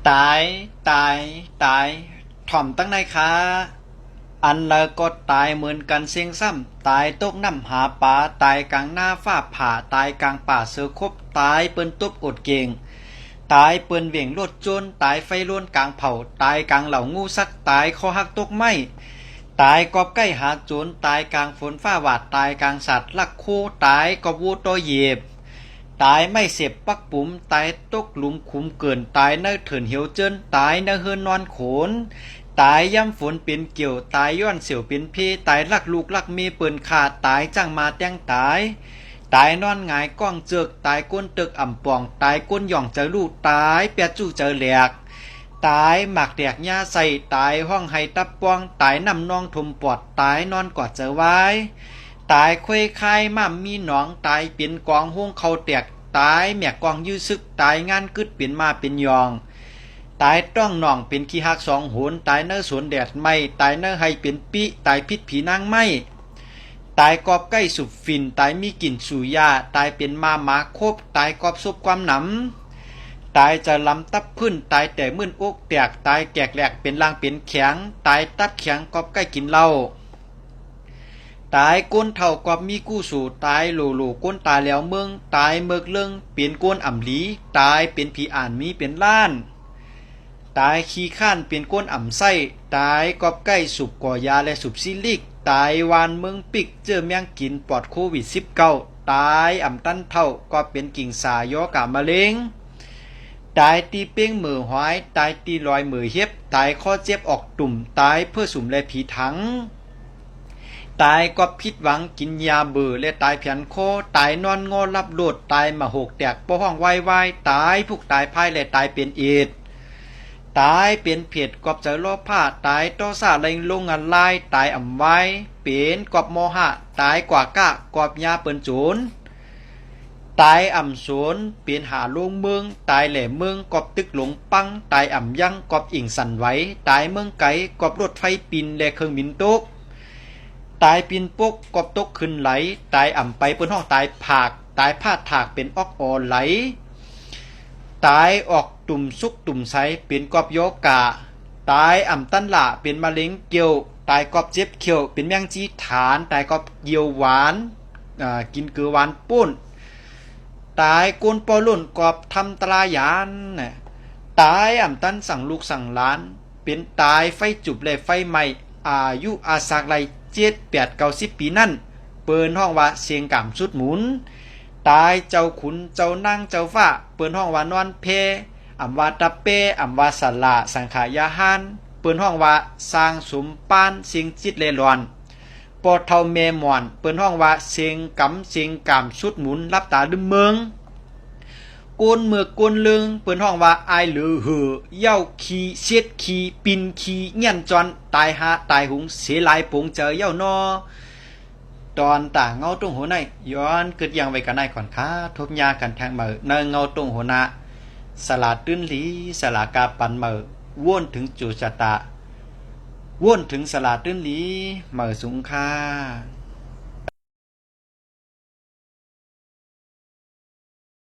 ตายตายตายถ่อมตั้งในค้าอันละก็ตายเหมือนกันเสียงซ้ำตายตกน้ำหาปลาตายกลางหน้าฟ้าผ่าตายกลางป่าเสือคบตายเปิ้นตุบอดเก่งตายเปิ้นเวี่ยงรถโจนตายไฟล้วนกลางเผาตายกลางเหล่างูสักตายคอหักตกไม้ตายกอบใกล้หาโจรตายกลางฝนฟ้าหวาดตายกลางสัตว์ลักคู่ตายกอบวูตัวเหยียบตายไม่เสียบปักปุ๋มตายตกหลุมขุมเกินตายเนื้อเถินเหี่ยวเจิ้นตายเนื้อเฮือนนอนโขนตายย่ำฝนเป็นเกี่ยวตายย้อนเสียวเป็นพี่ตายลักลูกลักเมีเปิ่นขาดตายจังมาแต้งตายตายนอนหงายก้องเจือกตายก้นตึกอ่ำปองตายก้นหย่องเจอลูกตายเปียจู่เจอแหลกตายหมักแดกหญ้าใส่ตายห้องไห้ตับปองตายนำนองทมปอดตายนอนกอดเจอไว้ตายคุยคายมั่มมีหนองตายเป็นกองห้วงเขาแตกตายแม่กองยื้อซึกตายงานกึดเป็นมาเป็นยองตายต้องหน่องเป็นขี้หักสองโหนตายเนื้อสวนแดดไม่ตายเนื้อให้เป็นปีตายพิษผีนางไม่ตายกอบใกล้สุบฟินตายมีกลิ่นสุยาตายเป็นมาหมาคบตายกอบซุบความหนำตายจะลำตับพื้นตายแต่มื่นอกแตกตายแกกแหลกเป็นลางเป็นแข็งตายตับแข็งกอบใกล้กินเหล้าตายก้นเท่ากอบมีกู้สู่ตายโหลโหลก้นตายแล้วเมืองตายเมือกเรื่องเปลี่ยนก้นอ่ำลีตายเป็นผีอ่านมีเป็นล้านตายขี้ข้านเป็นก้นอ่ำไส้ตายกอบใกล้สุบก่อยาและสุบซิลิกตายวานเมืองปิกเจอแมงกินปอดโควิด19ตายอ่ำตั้นเท่าก็เป็นกิ่งสายอกามะเร็งตายตีเป้งมือหอยตายตีลอยมือเฮ็บตายข้อเจ็บออกตุ่มตายเพื่อสุ่มและผีถังตายก็ผิดหวังกินยาเบื่อและตายเพียนโคตายนอนงอรับโลดตายมาหกแตกป้อห้องวายตายพวกตายพายและตายเป็นเอดตายเป็นเผ็ดกอบเจอโลผ้าตายต่อซาเล็งลงอันลายตายอ่ำไว้เป็นกอบโมหะตายกว่ากะกอบยาเปิ้นโจรตายอ่ำสวนเปลี่ยนหาลงเมืองตายแหล่เมืองกอบตึกหลงปังตายอ่ำยังกอบอิ่งสั่นไหวตายเมืองไก่กอบรถไฟปินและเครื่องบินตกตายปินปกกอบตกขึ้นไหลตายอ่ำไปเปิ้นห้องตายผากตายพาดถากเป็นออกออไหลตายออกตุ่มซุกตุ่มใสเป็นกอบโยกะตายอ่ำตั้นละเป็นมะเร็งเกี่ยวตายกอบเจ็บเขียวเป็นแมงจีฐานตายกอบเกี่ยวหวานกินเกลือหวานปุ้นตายโกนปอลุ่นกอบทำตรายานตายอ่ำตั้นสั่งลูกสั่งหลานเป็นตายไฟจุบและไฟไหม้อายุอาสากไร7-8-90 ปีนั่นเปิ้นห้องว่าเสียงกำสุดหมุนตายเจ้าขุนเจ้านางเจ้าฟ้าเปิ้นห้องว่านอนเพอำว่าตะเปอำว่าสลาสังขายาหานเปิ้นห้องว่าสร้างสมปานเสียงจิตเลรอนปอเท่าเมมอนเปิ้นห้องว่าเสียงกำเสียงกำสุดหมุนรับตาดึมเมืองกวนเมือกกวนลึงเปิ้นห้องว่าอายหรือหือเย้าขี้เสียดขี้ปินขี้เงี้ยนจอนตายหาตายหุงเสียหลายปงเจอเย้านอตอนตาเงาตรงหัวในย้อนเกิดยังไว้กันได้ก่อนค่ะทบยากันแทงมือเนเงาตรงหัวหน้าสลาตื้นหลีสลากาปันมือว่นถึงจุจตะว่นถึงสลาตื้นหลีมือสูงค่ะ